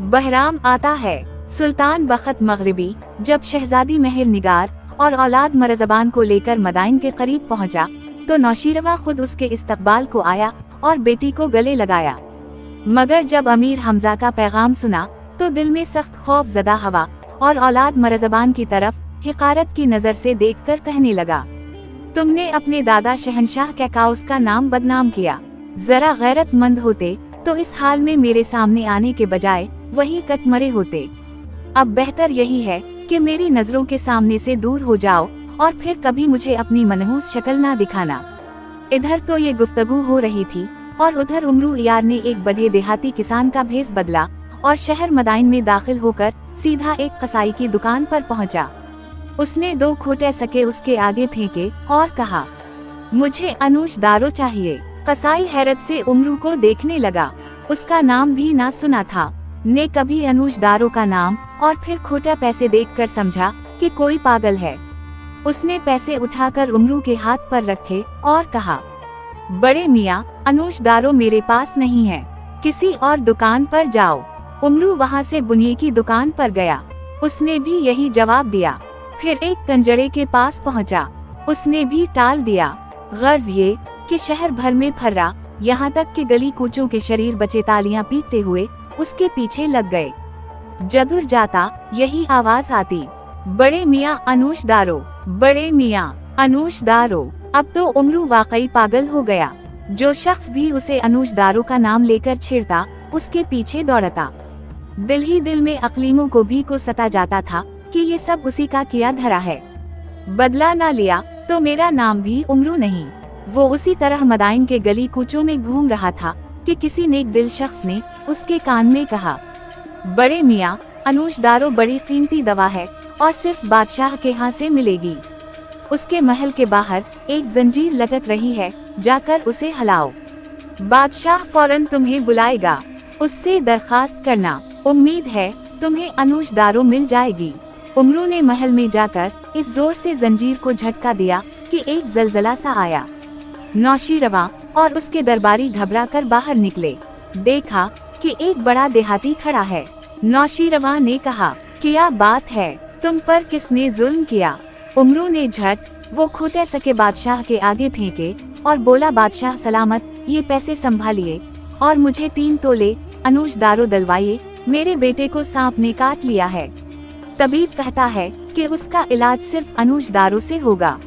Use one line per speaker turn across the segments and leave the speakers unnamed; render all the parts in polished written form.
बहराम आता है। सुल्तान बख्त मगरिबी जब शहजादी मेहर निगार और औलाद मरज़बान को लेकर मदाइन के करीब पहुंचा, तो नौशीरवा खुद उसके इस्तकबाल को आया और बेटी को गले लगाया। मगर जब अमीर हमजा का पैगाम सुना तो दिल में सख्त खौफ ज़दा हवा और औलाद मरज़बान की तरफ हिकारत की नज़र से देखकर कहने लगा, तुमने अपने दादा शहनशाह कैकाउस का नाम बदनाम किया। जरा गैरतमंद होते तो इस हाल में मेरे सामने आने के बजाय वही कट मरे होते। अब बेहतर यही है कि मेरी नजरों के सामने से दूर हो जाओ और फिर कभी मुझे अपनी मनहूस शक्ल ना दिखाना। इधर तो ये गुफ्तगू हो रही थी और उधर उमरू यार ने एक बड़े देहाती किसान का भेष बदला और शहर मदाइन में दाखिल होकर सीधा एक कसाई की दुकान पर पहुंचा। उसने 2 खोटे सके उसके आगे फेंके और कहा, मुझे अनूश दारो चाहिए। कसाई हैरत से उमरू को देखने लगा। उसका नाम भी ना सुना था, ने कभी अनूश दारो का नाम, और फिर खोटा पैसे देखकर समझा कि कोई पागल है। उसने पैसे उठाकर उमरू के हाथ पर रखे और कहा, बड़े मियाँ, अनूश दारो मेरे पास नहीं है, किसी और दुकान पर जाओ। उमरू वहाँ से बुनिये की दुकान पर गया। उसने भी यही जवाब दिया। फिर एक कंजरे के पास पहुँचा। उसने भी टाल दिया। गर्ज ये कि शहर भर में फर्रा, यहाँ तक कि गली कूचों के शरीर बचे तालियां पीटते हुए उसके पीछे लग गए। जदुर जाता यही आवाज आती, बड़े मियाँ अनूश दारो, बड़े मियाँ अनूश दारो। अब तो उमरू वाकई पागल हो गया। जो शख्स भी उसे अनूश दारो का नाम लेकर छेड़ता उसके पीछे दौड़ता। दिल ही दिल में अकलीमों को भी को सता जाता था कि ये सब उसी का किया धरा है। बदला ना लिया तो मेरा नाम भी उमरू नहीं। वो उसी तरह मदाइन के गली कूचों में घूम रहा था कि किसी नेक दिल शख्स ने उसके कान में कहा, बड़े मियाँ, अनूश दारो बड़ी कीमती दवा है और सिर्फ बादशाह के यहाँ से मिलेगी। उसके महल के बाहर एक जंजीर लटक रही है, जाकर उसे हिलाओ। बादशाह फौरन तुम्हें बुलाएगा, उससे दरखास्त करना। उम्मीद है तुम्हें अनूश दारो मिल जाएगी। उमरू ने महल में जाकर इस जोर से जंजीर को झटका दिया कि एक जलजला सा आया। नौशीरवा और उसके दरबारी घबराकर बाहर निकले। देखा कि एक बड़ा देहाती खड़ा है। नौशीरवा ने कहा, क्या बात है, तुम पर किसने जुल्म किया? उमरू ने झट वो खोटे सके बादशाह के आगे फेंके और बोला, बादशाह सलामत, ये पैसे संभालिए और मुझे 3 तोले अनूश दारो दलवाइए। मेरे बेटे को सांप ने काट लिया है। तबीब कहता है कि उसका इलाज सिर्फ अनूश दारो से होगा।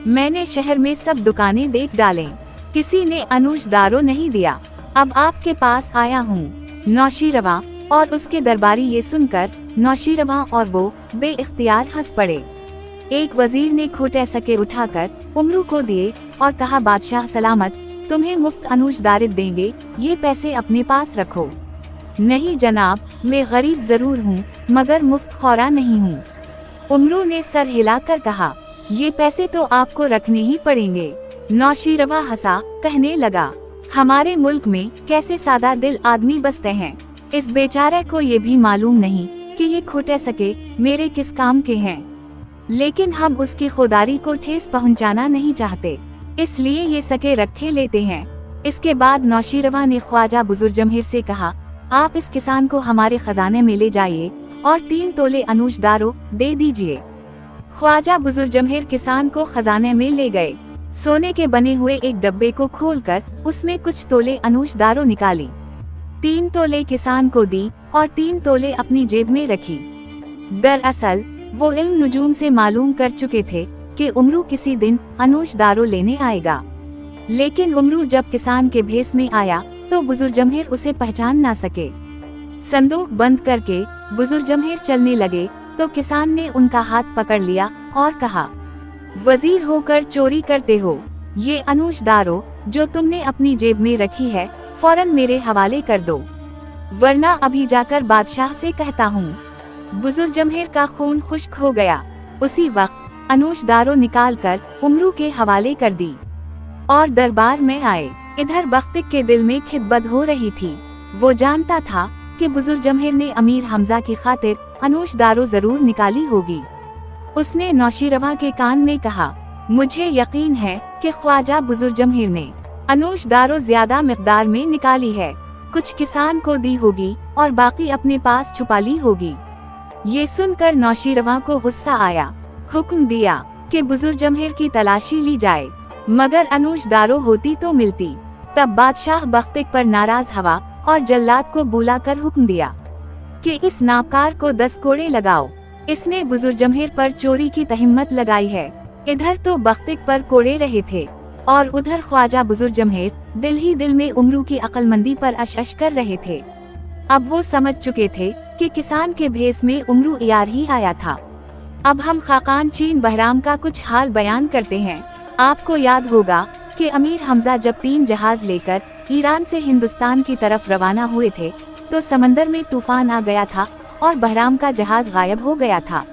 मैंने शहर में सब दुकानें देख डालें, किसी ने अनूश दारो नहीं दिया। अब आपके पास आया हूँ। नौशीरवा और उसके दरबारी ये सुनकर नौशीरवा और वो बेइख्तियार हंस पड़े। एक वजीर ने खोटे सके उठाकर उमरू को दिए और कहा, बादशाह सलामत, तुम्हें मुफ्त अनूश दारिद देंगे, ये पैसे अपने पास रखो। नहीं जनाब, मैं गरीब जरूर हूँ मगर मुफ्त खौरा नहीं हूँ। उमरू ने सर हिलाकर कहा, ये पैसे तो आपको रखने ही पड़ेंगे। नौशीरवा हंसा, कहने लगा, हमारे मुल्क में कैसे सादा दिल आदमी बसते हैं। इस बेचारे को ये भी मालूम नहीं कि ये खोटे सके मेरे किस काम के हैं, लेकिन हम उसकी खुदारी को ठेस पहुंचाना नहीं चाहते, इसलिए ये सके रखे लेते हैं। इसके बाद नौशीरवा ने ख्वाजा बुजुर्जमहिर से कहा, आप इस किसान को हमारे खजाने में ले जाइए और 3 तोले अनूश दारो दे दीजिए। ख्वाजा बुजुर्जमहिर किसान को खजाने में ले गए। सोने के बने हुए एक डब्बे को खोलकर उसमें कुछ तोले अनूश दारो निकाली। 3 तोले किसान को दी और 3 तोले अपनी जेब में रखी। दरअसल वो इल्म नुजूम से मालूम कर चुके थे कि उमरू किसी दिन अनूश दारो लेने आएगा। लेकिन उमरू जब किसान के भेष में आया तो बुजुर्जमहिर उसे पहचान ना सके। संदूक बंद करके बुजुर्जमहिर चलने लगे तो किसान ने उनका हाथ पकड़ लिया और कहा, वजीर होकर चोरी करते हो? ये अनूश दारो जो तुमने अपनी जेब में रखी है फौरन मेरे हवाले कर दो, वरना अभी जाकर बादशाह से कहता हूँ। बुजुर्जमहिर का खून खुश्क हो गया। उसी वक्त अनूश दारो निकालकर उमरू के हवाले कर दी और दरबार में आए। इधर बख्तिक के दिल में खिदबद हो रही थी। वो जानता था कि बुजुर्जमहिर ने अमीर हमजा की खातिर अनूश दारो जरूर निकाली होगी। उसने नौशीरवा के कान में कहा, मुझे यकीन है कि ख्वाजा बुजुर्जमहिर ने अनूश दारो ज्यादा मिकदार में निकाली है। कुछ किसान को दी होगी और बाकी अपने पास छुपा ली होगी। ये सुनकर नौशीरवां को गुस्सा आया। हुक्म दिया कि बुजुर्जमहिर की तलाशी ली जाए, मगर अनूश दारो होती तो मिलती। तब बादशाह बख्तिक पर नाराज हवा और जल्लाद को बुलाकर हुक्म दिया कि इस नाबकार को 10 कोड़े लगाओ, इसने बुजुर्जमहिर पर चोरी की तहिम्मत लगाई है। इधर तो बख्तिक पर कोड़े रहे थे और उधर ख्वाजा बुजुर्जमहिर दिल ही दिल में उमरू की अक्लमंदी पर अश कर रहे थे। अब वो समझ चुके थे कि किसान के भेस में उमरू यार ही आया था। अब हम खाकान चीन बहराम का कुछ हाल बयान करते हैं। आपको याद होगा कि अमीर हमजा जब 3 जहाज लेकर ईरान से हिंदुस्तान की तरफ रवाना हुए थे तो समंदर में तूफान आ गया था और बहराम का जहाज गायब हो गया था।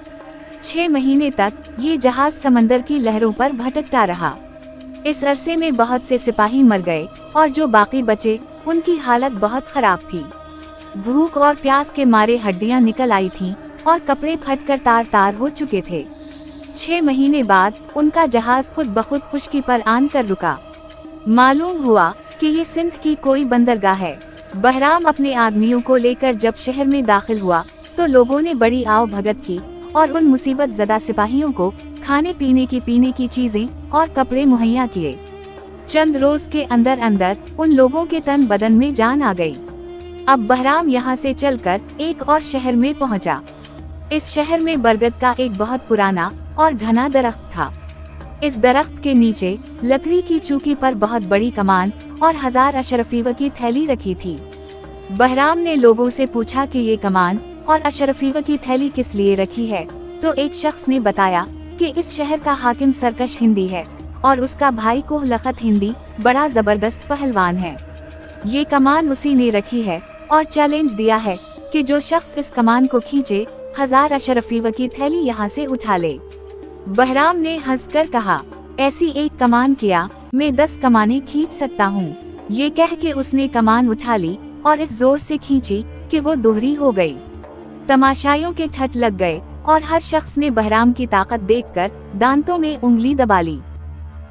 6 महीने तक ये जहाज समंदर की लहरों पर भटकता रहा। इस अरसे में बहुत से सिपाही मर गए और जो बाकी बचे उनकी हालत बहुत खराब थी। भूख और प्यास के मारे हड्डियां निकल आई थीं और कपड़े फटकर तार तार हो चुके थे। 6 महीने बाद उनका जहाज खुद बखुद खुश्की पर आन कर रुका। मालूम हुआ कि ये सिंध की कोई बंदरगाह है। बहराम अपने आदमियों को लेकर जब शहर में दाखिल हुआ तो लोगों ने बड़ी आओ भगत की और उन मुसीबत ज़दा सिपाहियों को खाने पीने की चीजें और कपड़े मुहैया किए। चंद रोज के अंदर अंदर उन लोगों के तन बदन में जान आ गई। अब बहराम यहाँ से चलकर एक और शहर में पहुँचा। इस शहर में बरगद का एक बहुत पुराना और घना दरख्त था। इस दरख्त के नीचे लकड़ी की चूकी पर बहुत बड़ी कमान और 1000 अशरफीव की थैली रखी थी। बहराम ने लोगों से पूछा कि ये कमान और अशरफीव की थैली किस लिए रखी है, तो एक शख्स ने बताया कि इस शहर का हाकिम सरकश हिंदी है और उसका भाई कोह लखत हिंदी बड़ा जबरदस्त पहलवान है। ये कमान उसी ने रखी है और चैलेंज दिया है कि जो शख्स इस कमान को खींचे 1000 अशरफीव की थैली यहाँ से उठा ले। बहराम ने हंसकर कहा, ऐसी एक कमान किया मैं 10 कमानें खींच सकता हूँ। ये कह के उसने कमान उठा ली और इस जोर से खींची कि वो दोहरी हो गई। तमाशाइयों के ठट लग गए और हर शख्स ने बहराम की ताकत देखकर दांतों में उंगली दबा ली।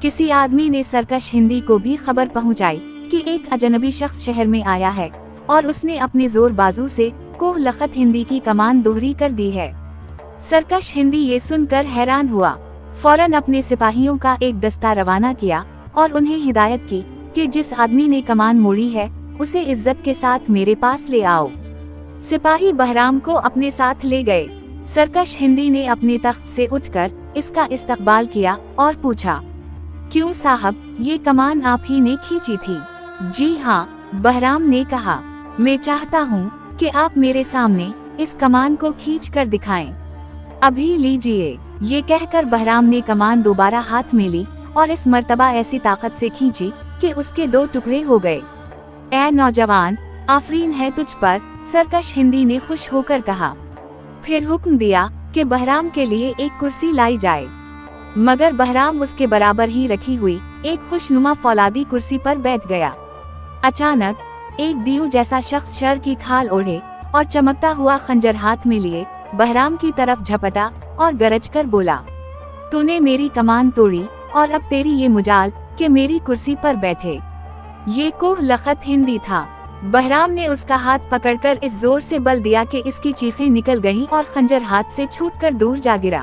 किसी आदमी ने सरकश हिंदी को भी खबर पहुंचाई कि एक अजनबी शख्स शहर में आया है और उसने अपने जोर बाजू से कोह लखत हिंदी की कमान दोहरी कर दी है। सरकश हिंदी ये सुनकर हैरान हुआ। फौरन अपने सिपाहियों का एक दस्ता रवाना किया और उन्हें हिदायत की कि जिस आदमी ने कमान मोड़ी है उसे इज्जत के साथ मेरे पास ले आओ। सिपाही बहराम को अपने साथ ले गए। सरकश हिंदी ने अपने तख्त से उठकर इसका इस्तकबाल किया और पूछा, क्यों साहब, ये कमान आप ही ने खींची थी? जी हाँ, बहराम ने कहा, मैं चाहता हूँ कि आप मेरे सामने इस कमान को खींच कर दिखाएं। अभी लीजिए। ये कहकर बहराम ने कमान दोबारा हाथ में ली और इस मर्तबा ऐसी ताकत से खींची कि उसके 2 टुकड़े हो गए। ऐ नौजवान, आफरीन है तुझ पर, सरकश हिंदी ने खुश होकर कहा। फिर हुक्म दिया कि बहराम के लिए एक कुर्सी लाई जाए, मगर बहराम उसके बराबर ही रखी हुई एक खुशनुमा फौलादी कुर्सी पर बैठ गया। अचानक एक दीव जैसा शख्स शर की खाल ओढ़े और चमकता हुआ खंजर हाथ में लिए बहराम की तरफ झपटा और गरज कर बोला, तूने मेरी कमान तोड़ी और अब तेरी ये मुजाल कि मेरी कुर्सी पर बैठे। ये कोह लखत हिंदी था। बहराम ने उसका हाथ पकड़कर इस जोर से बल दिया कि इसकी चीखें निकल गईं और खंजर हाथ से छूटकर दूर जा गिरा।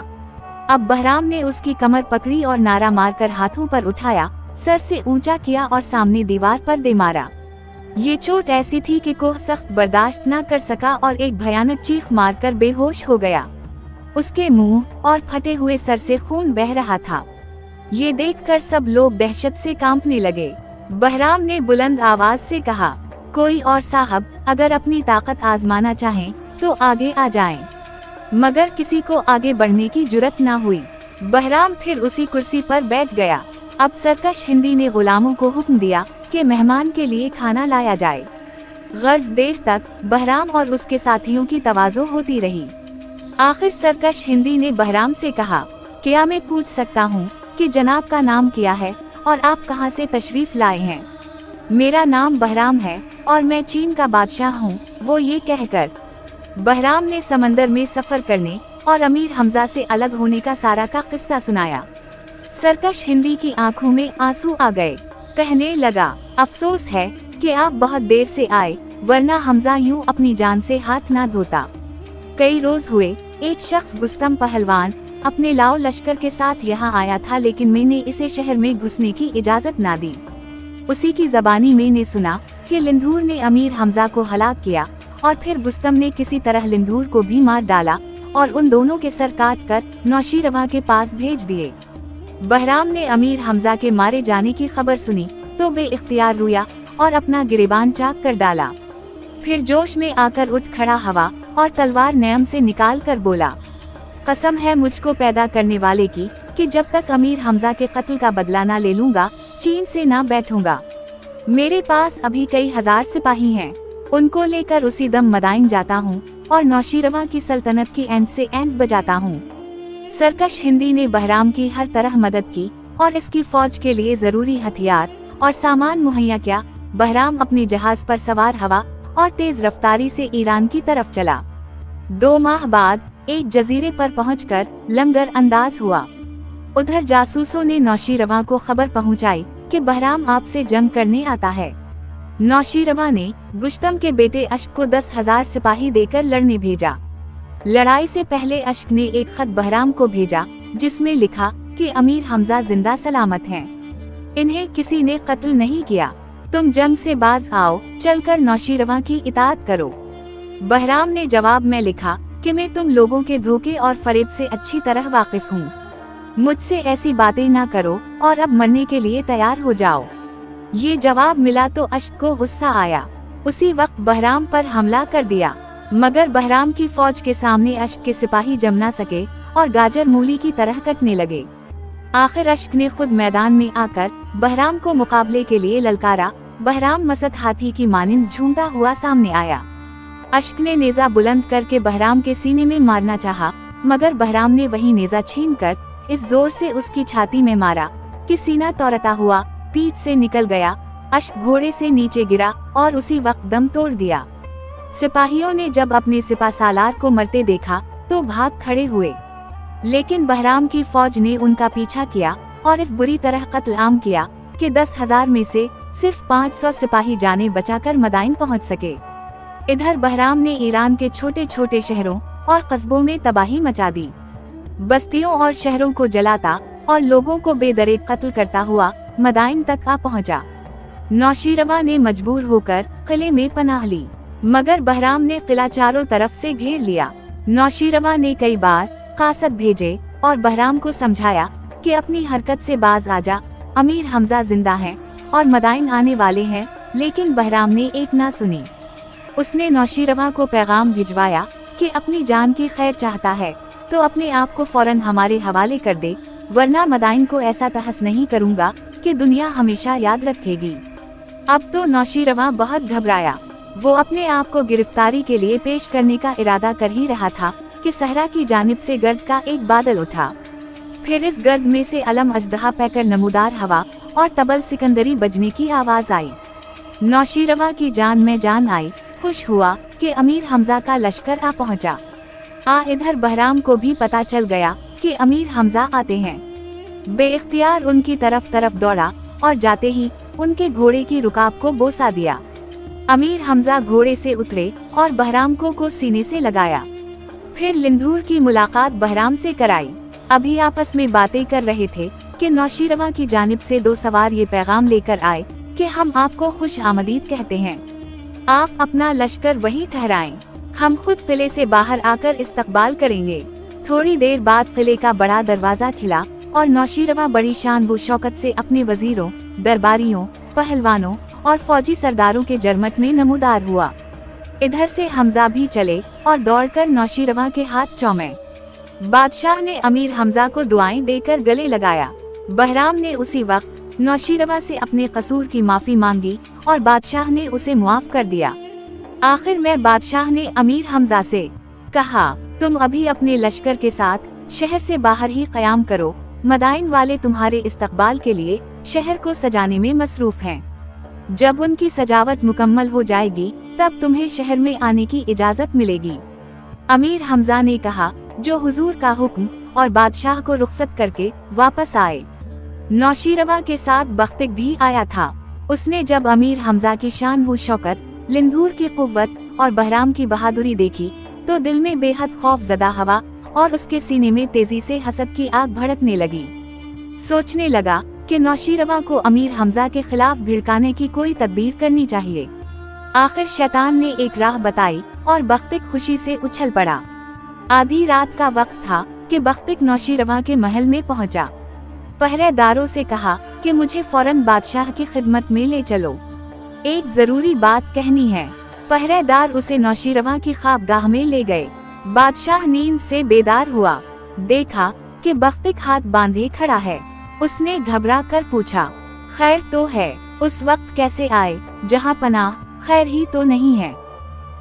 अब बहराम ने उसकी कमर पकड़ी और नारा मारकर हाथों पर उठाया, सर से ऊंचा किया और सामने दीवार पर दे मारा। ये चोट ऐसी थी कि कोह सख्त बर्दाश्त न कर सका और एक भयानक चीख मारकर बेहोश हो गया। उसके मुंह और फटे हुए सर से खून बह रहा था। ये देखकर सब लोग दहशत से कांपने लगे। बहराम ने बुलंद आवाज से कहा, कोई और साहब अगर अपनी ताकत आजमाना चाहें तो आगे आ जाएं। मगर किसी को आगे बढ़ने की जुर्रत न हुई। बहराम फिर उसी कुर्सी पर बैठ गया। अब सरकश हिंदी ने गुलामों को हुक्म दिया कि मेहमान के लिए खाना लाया जाए। गर्ज देर तक बहराम और उसके साथियों की तवाज़ो होती रही। आखिर सरकश हिंदी ने बहराम से कहा, क्या मैं पूछ सकता हूँ कि जनाब का नाम क्या है और आप कहाँ से तशरीफ लाए हैं? मेरा नाम बहराम है और मैं चीन का बादशाह हूँ। वो ये कहकर बहराम ने समंदर में सफर करने और अमीर हमजा से अलग होने का सारा का किस्सा सुनाया। सरकश हिंदी की आंखों में आंसू आ गए। कहने लगा, अफसोस है कि आप बहुत देर से आए वरना हमजा यूं अपनी जान से हाथ ना धोता। कई रोज हुए, एक शख्स गुस्तम पहलवान अपने लाओ लश्कर के साथ यहाँ आया था, लेकिन मैंने इसे शहर में घुसने की इजाजत ना दी। उसी की जबानी मैंने सुना कि लिंधूर ने अमीर हमजा को हलाक किया और फिर गुस्तम ने किसी तरह लिंधूर को भी मार डाला और उन दोनों के सर काट कर नौशीरवा के पास भेज दिए। बहराम ने अमीर हमजा के मारे जाने की खबर सुनी तो बेइख्तियार रोया और अपना गिरेबान चाक कर डाला। फिर जोश में आकर उठ खड़ा हवा और तलवार नयम से निकाल कर बोला, कसम है मुझको पैदा करने वाले की कि जब तक अमीर हमजा के कत्ल का बदला ना ले लूंगा, चीन से ना बैठूंगा। मेरे पास अभी कई हजार सिपाही हैं, उनको लेकर उसी दम मदाइन जाता हूँ और नौशीरवा की सल्तनत की एंड से एंड बजाता हूँ। सरकश हिंदी ने बहराम की हर तरह मदद की और इसकी फौज के लिए जरूरी हथियार और सामान मुहैया किया। बहराम अपने जहाज पर सवार हवा और तेज रफ्तारी से ईरान की तरफ चला। 2 माह बाद एक जजीरे पर पहुंचकर लंगर अंदाज हुआ। उधर जासूसों ने नौशीरवा को खबर पहुंचाई कि बहराम आपसे जंग करने आता है। नौशीरवा ने गुश्तम के बेटे अश्क को 10,000 सिपाही देकर लड़ने भेजा। लड़ाई से पहले अश्क ने एक खत बहराम को भेजा जिसमें लिखा कि अमीर हमजा जिंदा सलामत हैं, इन्हें किसी ने कत्ल नहीं किया, तुम जंग से बाज आओ, चलकर नौशीरवा की इताअत करो। बहराम ने जवाब में लिखा कि मैं तुम लोगों के धोखे और फरेब से अच्छी तरह वाकिफ हूँ, मुझसे ऐसी बातें ना करो और अब मरने के लिए तैयार हो जाओ। ये जवाब मिला तो अश्क को गुस्सा आया। उसी वक्त बहराम पर हमला कर दिया, मगर बहराम की फौज के सामने अश्क के सिपाही जम ना सके और गाजर मूली की तरह कटने लगे। आखिर अश्क ने खुद मैदान में आकर बहराम को मुकाबले के लिए ललकारा। बहराम मसद हाथी की मानिंद झूमता हुआ सामने आया। अश्क ने नेजा बुलंद करके बहराम के सीने में मारना चाहा, मगर बहराम ने वही नेजा छीनकर इस जोर से उसकी छाती में मारा कि सीना तौरता हुआ पीठ से निकल गया। अश्क घोड़े से नीचे गिरा और उसी वक्त दम तोड़ दिया। सिपाहियों ने जब अपने सिपा सालार को मरते देखा तो भाग खड़े हुए, लेकिन बहराम की फौज ने उनका पीछा किया और इस बुरी तरह कत्ल आम किया कि 10,000 में से सिर्फ 500 सिपाही जाने बचाकर मदाइन पहुंच सके। इधर बहराम ने ईरान के छोटे छोटे शहरों और कस्बों में तबाही मचा दी, बस्तियों और शहरों को जलाता और लोगों को बेदरेक कत्ल करता हुआ मदाइन तक आ पहुंचा। नौशीरवा ने मजबूर होकर किले में पनाह ली, मगर बहराम ने किला चारों तरफ से घेर लिया। नौशीरवा ने कई बार कासद भेजे और बहराम को समझाया कि अपनी हरकत से बाज आ जा, अमीर हमजा जिंदा हैं और मदाइन आने वाले हैं, लेकिन बहराम ने एक ना सुनी। उसने नौशीरवा को पैगाम भिजवाया कि अपनी जान की खैर चाहता है तो अपने आप को फौरन हमारे हवाले कर दे, वरना मदाइन को ऐसा तहस नहीं करूंगा कि दुनिया हमेशा याद रखेगी। अब तो नौशीरवा बहुत घबराया। वो अपने आप को गिरफ्तारी के लिए पेश करने का इरादा कर ही रहा था कि सहरा की जानिब से गर्द का एक बादल उठा। फिर इस गर्द में से अलम अजदहा पैकर नमूदार हवा और तबल सिकंदरी बजने की आवाज आई। नौशीरवा की जान में जान आई, खुश हुआ कि अमीर हमजा का लश्कर आ पहुंचा। इधर बहराम को भी पता चल गया कि अमीर हमजा आते हैं। बेइख्तियार उनकी तरफ दौड़ा और जाते ही उनके घोड़े की रुकाब को बोसा दिया। अमीर हमजा घोड़े से उतरे और बहराम को सीने से लगाया। फिर लिंधूर की मुलाकात बहराम से कराई। अभी आपस में बातें कर रहे थे कि नौशीरवा की जानिब से 2 सवार ये पैगाम लेकर आए कि हम आपको खुश आमदीद कहते हैं, आप अपना लश्कर वहीं ठहराएं, हम खुद किले से बाहर आकर इस्तकबाल करेंगे। थोड़ी देर बाद किले का बड़ा दरवाजा खिला और नौशीरवा बड़ी शान व शौकत से अपने वजीरों, दरबारियों, पहलवानों और फौजी सरदारों के जरमट में नमूदार हुआ। इधर से हमजा भी चले और दौड़कर नौशीरवा के हाथ चौमे। बादशाह ने अमीर हमजा को दुआएं देकर गले लगाया। बहराम ने उसी वक्त नौशीरवा से अपने कसूर की माफी मांगी और बादशाह ने उसे मुआफ कर दिया। आखिर में बादशाह ने अमीर हमजा से कहा, तुम अभी अपने लश्कर के साथ शहर से बाहर ही क़याम करो, मदाइन वाले तुम्हारे इस्तकबाल के लिए शहर को सजाने में मसरूफ हैं। जब उनकी सजावट मुकम्मल हो जाएगी तब तुम्हें शहर में आने की इजाजत मिलेगी। अमीर हमजा ने कहा, जो हुजूर का हुक्म, और बादशाह को रुखसत करके वापस आए। नौशीरवा के साथ बख्तिक भी आया था। उसने जब अमीर हमजा की शान व शौकत, लिंधूर की कुव्वत और बहराम की बहादुरी देखी तो दिल में बेहद खौफ ज़दा हवा और उसके सीने में तेजी से हसद की आग भड़कने लगी। सोचने लगा कि नौशीरवां को अमीर हमजा के खिलाफ भिड़काने की कोई तदबीर करनी चाहिए। आखिर शैतान ने एक राह बताई और बख्तिक खुशी से उछल पड़ा। आधी रात का वक्त था कि बख्तिक नौशीरवां के महल में पहुंचा। पहरेदारों से कहा कि मुझे फौरन बादशाह की खिदमत में ले चलो, एक जरूरी बात कहनी है। पहरेदार उसे नौशीरवां की ख्वाबगाह में ले गए। बादशाह नींद से बेदार हुआ, देखा कि बख्तिक हाथ बांधे खड़ा है। उसने घबरा कर पूछा, खैर तो है? उस वक्त कैसे आए? जहां पनाह खैर ही तो नहीं है।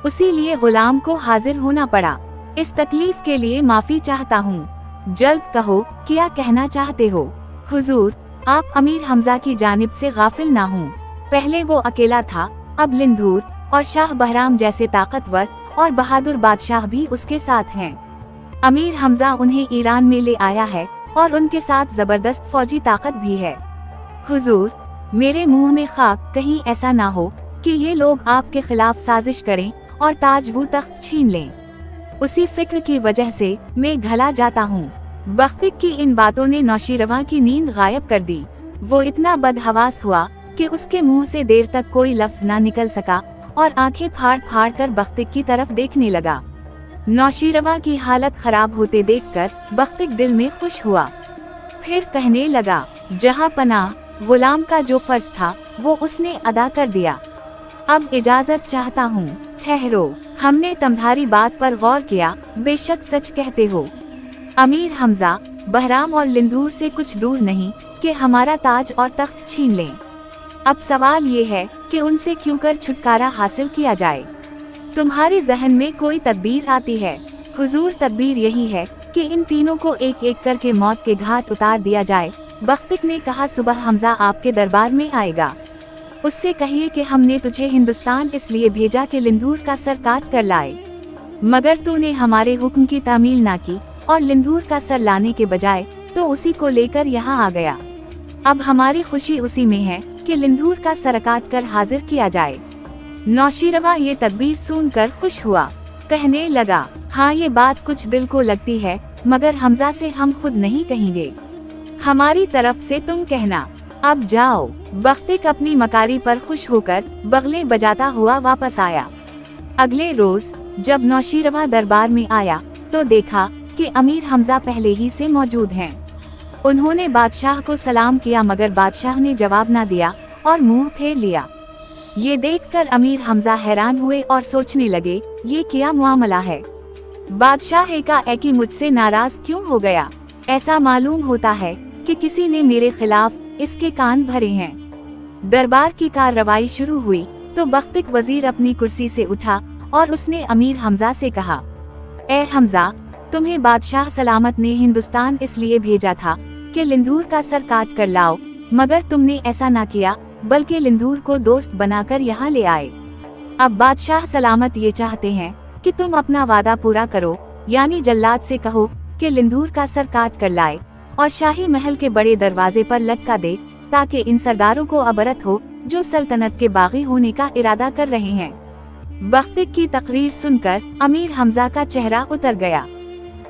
उसी लिए गुलाम को हाजिर होना पड़ा। इस तकलीफ के लिए माफी चाहता हूँ। जल्द कहो, क्या कहना चाहते हो? हुजूर, आप अमीर हमजा की जानिब से गाफिल ना हों। पहले वो अकेला था, अब लिंधूर और शाह बहराम जैसे ताकतवर और बहादुर बादशाह भी उसके साथ हैं। अमीर हमजा उन्हें ईरान में ले आया है और उनके साथ जबरदस्त फौजी ताकत भी है। हुजूर, मेरे मुंह में खाक, कहीं ऐसा ना हो कि ये लोग आपके खिलाफ साजिश करें और ताज वो तख्त छीन लें। उसी फिक्र की वजह से मैं घला जाता हूँ। बख्तिक की इन बातों ने नौशीरवां की नींद गायब कर दी। वो इतना बदहवास हुआ कि उसके मुंह से देर तक कोई लफ्ज ना निकल सका और आंखें फाड़ फाड़ कर बख्तिक की तरफ देखने लगा। नौशीरवां की हालत खराब होते देखकर बख्तिक दिल में खुश हुआ। फिर कहने लगा, जहां पनाह गुलाम का जो फर्ज था वो उसने अदा कर दिया। अब इजाजत चाहता हूँ। ठहरो, हमने तुम्हारी बात पर गौर किया, बेशक सच कहते हो। अमीर हमजा, बहराम और लिंधूर से कुछ दूर नहीं कि हमारा ताज और तख्त छीन लें। अब सवाल ये है कि उनसे क्यों कर छुटकारा हासिल किया जाए। तुम्हारे जहन में कोई तदबीर आती है? हुजूर, तदबीर यही है कि इन तीनों को एक एक करके मौत के घाट उतार दिया जाए। बख्तिक ने कहा, सुबह हमजा आपके दरबार में आएगा। उससे कहिए कि हमने तुझे हिंदुस्तान इसलिए भेजा कि लिंधूर का सर काट कर लाए, मगर तूने हमारे हुक्म की तामील ना की और लिंधूर का सर लाने के बजाय तो उसी को लेकर यहाँ आ गया। अब हमारी खुशी उसी में है कि लिंधूर का सर काट कर हाजिर किया जाए। नौशीरवां ये तदबीर सुनकर खुश हुआ, कहने लगा, हाँ ये बात कुछ दिल को लगती है, मगर हमजा से हम खुद नहीं कहेंगे, हमारी तरफ से तुम कहना। अब जाओ। बख्तिक अपनी मकारी पर खुश होकर बगले बजाता हुआ वापस आया। अगले रोज जब नौशीरवां दरबार में आया तो देखा कि अमीर हमजा पहले ही से मौजूद हैं। उन्होंने बादशाह को सलाम किया, मगर बादशाह ने जवाब ना दिया और मुंह फेर लिया। ये देखकर अमीर हमजा हैरान हुए और सोचने लगे, ये क्या मुआमला है? बादशाह एकाएकी मुझसे नाराज क्यों हो गया? ऐसा मालूम होता है कि किसी ने मेरे खिलाफ इसके कान भरे हैं। दरबार की कार्रवाई शुरू हुई तो बख्तिक वजीर अपनी कुर्सी से उठा और उसने अमीर हमजा से कहा, ए हमजा, तुम्हें बादशाह सलामत ने हिंदुस्तान इसलिए भेजा था कि लिंधूर का सर काट कर लाओ, मगर तुमने ऐसा ना किया, बल्कि लिंधूर को दोस्त बनाकर यहाँ ले आए। अब बादशाह सलामत ये चाहते हैं कि तुम अपना वादा पूरा करो, यानी जल्लाद से कहो कि लिंधूर का सर काट कर लाए और शाही महल के बड़े दरवाजे पर लटका दे, ताकि इन सरदारों को अबरत हो जो सल्तनत के बागी होने का इरादा कर रहे हैं। बख्तिक की तकरीर सुनकर अमीर हमजा का चेहरा उतर गया।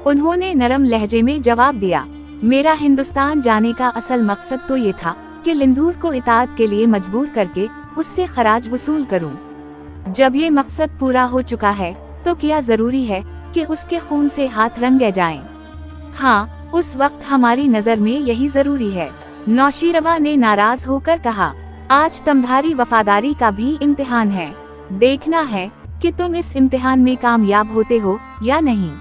उन्होंने नरम लहजे में जवाब दिया, मेरा हिंदुस्तान जाने का असल मकसद तो ये था कि लिंधूर को इताअत के लिए मजबूर करके उससे खराज वसूल करूं। जब ये मकसद पूरा हो चुका है तो क्या जरूरी है कि उसके खून से हाथ रंगे जाएं? हाँ, उस वक्त हमारी नजर में यही जरूरी है। नौशीरवां ने नाराज होकर कहा, आज तुम्हारी वफादारी का भी इम्तिहान है, देखना है कि तुम इस इम्तिहान में कामयाब होते हो या नहीं।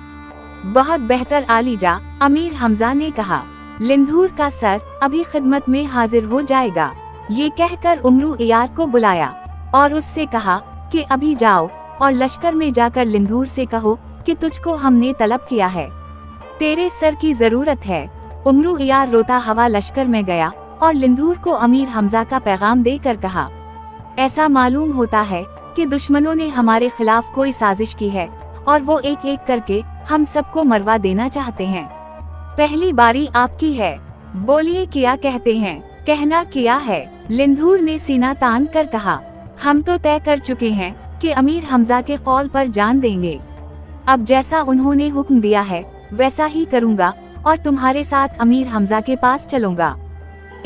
बहुत बेहतर आलीजा, अमीर हमजा ने कहा, लिंधूर का सर अभी खिदमत में हाजिर हो जाएगा। ये कहकर उमरू इयार को बुलाया और उससे कहा कि अभी जाओ और लश्कर में जाकर लिंधूर से कहो कि तुझको हमने तलब किया है, तेरे सर की जरूरत है। उमरू इयार रोता हवा लश्कर में गया और लिंधूर को अमीर हमजा का पैगाम देकर कहा, ऐसा मालूम होता है कि दुश्मनों ने हमारे खिलाफ कोई साजिश की है और वो एक एक करके हम सबको मरवा देना चाहते हैं। पहली बारी आपकी है, बोलिए क्या कहते हैं? कहना क्या है? लिंधूर ने सीना तान कर कहा, हम तो तय कर चुके हैं कि अमीर हमजा के कौल पर जान देंगे। अब जैसा उन्होंने हुक्म दिया है वैसा ही करूँगा और तुम्हारे साथ अमीर हमजा के पास चलूँगा।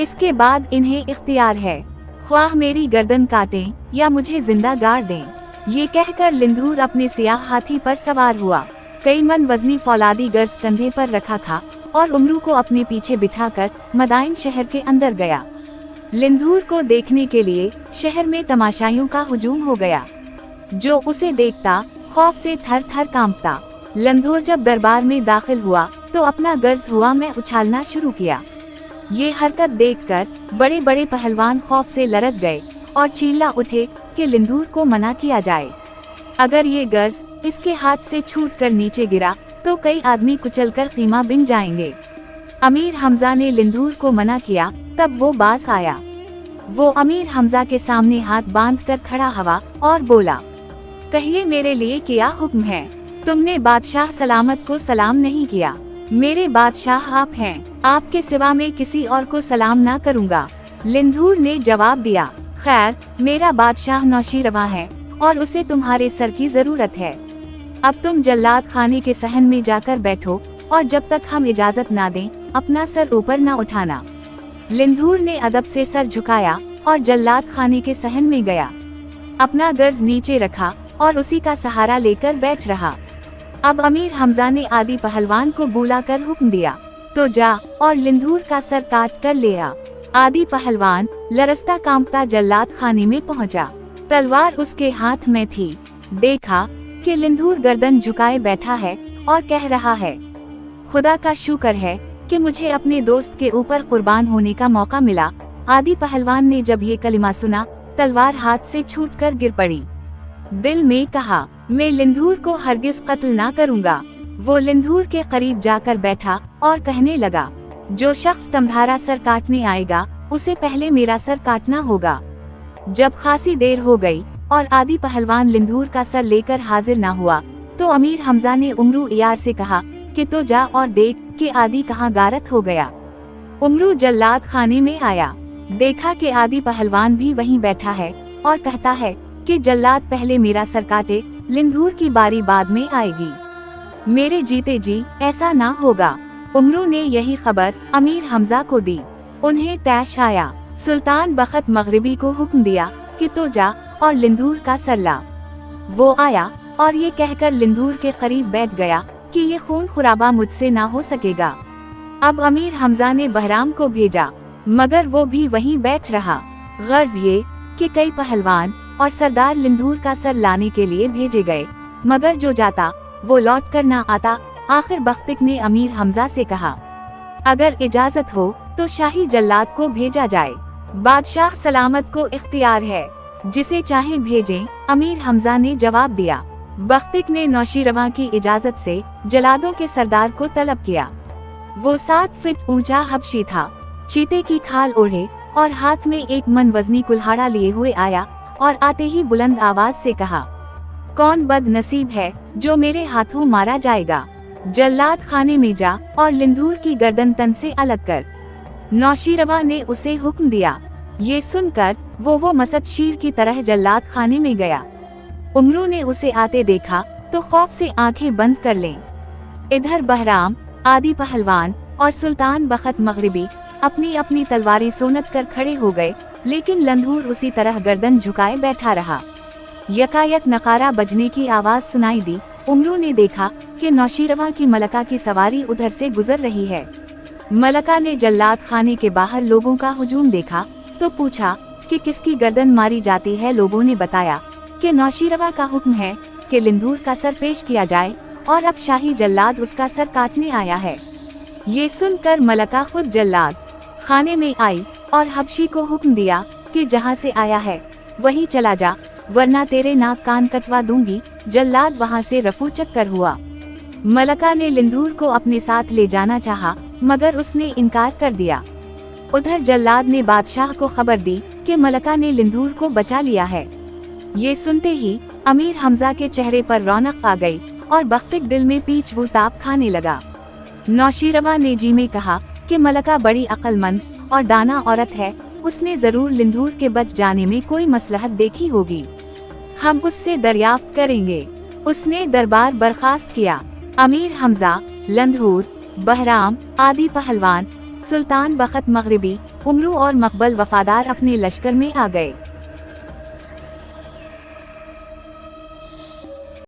इसके बाद इन्हें इख्तियार है, ख्वाह मेरी गर्दन काटें या मुझे जिंदा गाड़ दें। ये कहकर लिंधूर अपने सियाह हाथी पर सवार हुआ। कई मन वजनी फौलादी गर्ज कंधे पर रखा था और उमरू को अपने पीछे बिठाकर मदाइन शहर के अंदर गया। लिंधूर को देखने के लिए शहर में तमाशाइयों का हुजूम हो गया। जो उसे देखता खौफ से थर थर कांपता। लिंधूर जब दरबार में दाखिल हुआ तो अपना गर्ज हुआ में उछालना शुरू किया। ये हरकत देखकर बड़े बड़े पहलवान खौफ से लरस गए और चिल्ला उठे कि लिंधूर को मना किया जाए। अगर ये गर्ज इसके हाथ से छूटकर नीचे गिरा तो कई आदमी कुचलकर कीमा बिन जाएंगे। अमीर हमजा ने लिंधूर को मना किया, तब वो बास आया। वो अमीर हमजा के सामने हाथ बांधकर खड़ा हुआ और बोला, कहिए मेरे लिए क्या हुक्म है? तुमने बादशाह सलामत को सलाम नहीं किया। मेरे बादशाह आप हैं, आपके सिवा मैं किसी और को सलाम ना करूँगा। लिंधूर ने जवाब दिया, खैर मेरा बादशाह नौशीरवा है और उसे तुम्हारे सर की जरूरत है। अब तुम जल्लाद खाने के सहन में जाकर बैठो और जब तक हम इजाजत ना दें अपना सर ऊपर ना उठाना। लिंधूर ने अदब से सर झुकाया और जल्लाद खाने के सहन में गया। अपना गर्ज नीचे रखा और उसी का सहारा लेकर बैठ रहा। अब अमीर हमजा ने आदि पहलवान को बुलाकर हुक्म दिया, तो जा और लिंधूर का सर काट कर ले आ। आदि पहलवान लरसता कांपता जल्लाद खाने में पहुंचा। तलवार उसके हाथ में थी। देखा कि लिंधूर गर्दन झुकाए बैठा है और कह रहा है, खुदा का शुक्र है कि मुझे अपने दोस्त के ऊपर कुर्बान होने का मौका मिला। आदि पहलवान ने जब ये कलिमा सुना तलवार हाथ से छूटकर गिर पड़ी। दिल में कहा, मैं लिंधूर को हरगिज कत्ल ना करूँगा। वो लिंधूर के करीब जाकर बैठा और कहने लगा, जो शख्स तुम्हारा सर काटने आएगा उसे पहले मेरा सर काटना होगा। जब खासी देर हो गई और आदि पहलवान लिंधूर का सर लेकर हाजिर ना हुआ तो अमीर हमजा ने उमरू यार से कहा कि तो जा और देख कि आदि कहाँ गारत हो गया। उमरू जल्लाद खाने में आया। देखा कि आदि पहलवान भी वहीं बैठा है और कहता है कि जल्लाद पहले मेरा सर काटे, लिंधूर की बारी बाद में आएगी। मेरे जीते जी ऐसा ना होगा। उमरू ने यही खबर अमीर हमजा को दी। उन्हें तैश आया। सुल्तान बखत मगरिबी को हुक्म दिया कि तो जा और लिंधूर का सर ला। वो आया और ये कहकर लिंधूर के करीब बैठ गया कि ये खून खुराबा मुझसे ना हो सकेगा। अब अमीर हमजा ने बहराम को भेजा मगर वो भी वहीं बैठ रहा। गर्ज ये कि कई पहलवान और सरदार लिंधूर का सर लाने के लिए भेजे गए मगर जो जाता वो लौट कर ना आता। आखिर बख्तिक ने अमीर हमजा से कहा, अगर इजाजत हो तो शाही जल्लाद को भेजा जाए। बादशाह सलामत को इख्तियार है, जिसे चाहे भेजें। अमीर हमजा ने जवाब दिया। बख्तिक ने नौशीरवा की इजाजत से जल्लादों के सरदार को तलब किया। वो 7 फीट ऊंचा हबशी था, चीते की खाल ओढ़े और हाथ में एक मन वजनी कुल्हाड़ा लिए हुए आया और आते ही बुलंद आवाज से कहा, कौन बदनसीब है जो मेरे हाथों मारा जाएगा? जल्लाद खाने में जा और लिंधूर की गर्दन तन से अलग कर। नौशीरवा ने उसे हुक्म दिया। ये सुनकर वो मसद शीर की तरह जल्लाद खाने में गया। उमरू ने उसे आते देखा तो खौफ से आंखें बंद कर लें। इधर बहराम, आदि पहलवान और सुल्तान बखत मगरिबी अपनी अपनी तलवारें सोनत कर खड़े हो गए, लेकिन लिंधूर उसी तरह गर्दन झुकाए बैठा रहा। यकायक नकारा बजने की आवाज सुनाई दी। उमरू ने देखा कि नौशीरवा की मलका की सवारी उधर से गुजर रही है। मलका ने जल्लाद खाने के बाहर लोगों का हुजूम देखा तो पूछा कि किसकी गर्दन मारी जाती है। लोगों ने बताया कि नौशीरवा का हुक्म है कि लिंधूर का सर पेश किया जाए और अब शाही जल्लाद उसका सर काटने आया है। ये सुनकर मलका खुद जल्लाद खाने में आई और हबशी को हुक्म दिया कि जहाँ से आया है वहीं चला जा, वरना तेरे नाक कान कटवा दूंगी। जल्लाद वहाँ से रफू चक्कर हुआ। मलका ने लिंधूर को अपने साथ ले जाना चाहा मगर उसने इनकार कर दिया। उधर जल्लाद ने बादशाह को खबर दी कि मलका ने लिंधूर को बचा लिया है। ये सुनते ही अमीर हमजा के चेहरे पर रौनक आ गई और बख्तिक दिल में पीछ वो ताप खाने लगा। नौशीरवा ने जी में कहा कि मलका बड़ी अक्लमंद और दाना औरत है, उसने जरूर लिंधूर के बच जाने में कोई मसलहत देखी होगी। हम उससे दरियाफ्त करेंगे। उसने दरबार बर्खास्त किया। अमीर हमजा, लंधूर, बहराम आदि पहलवान, सुल्तान बख्त मगरिबी, उमरू और मकबल वफादार अपने लश्कर में आ गए।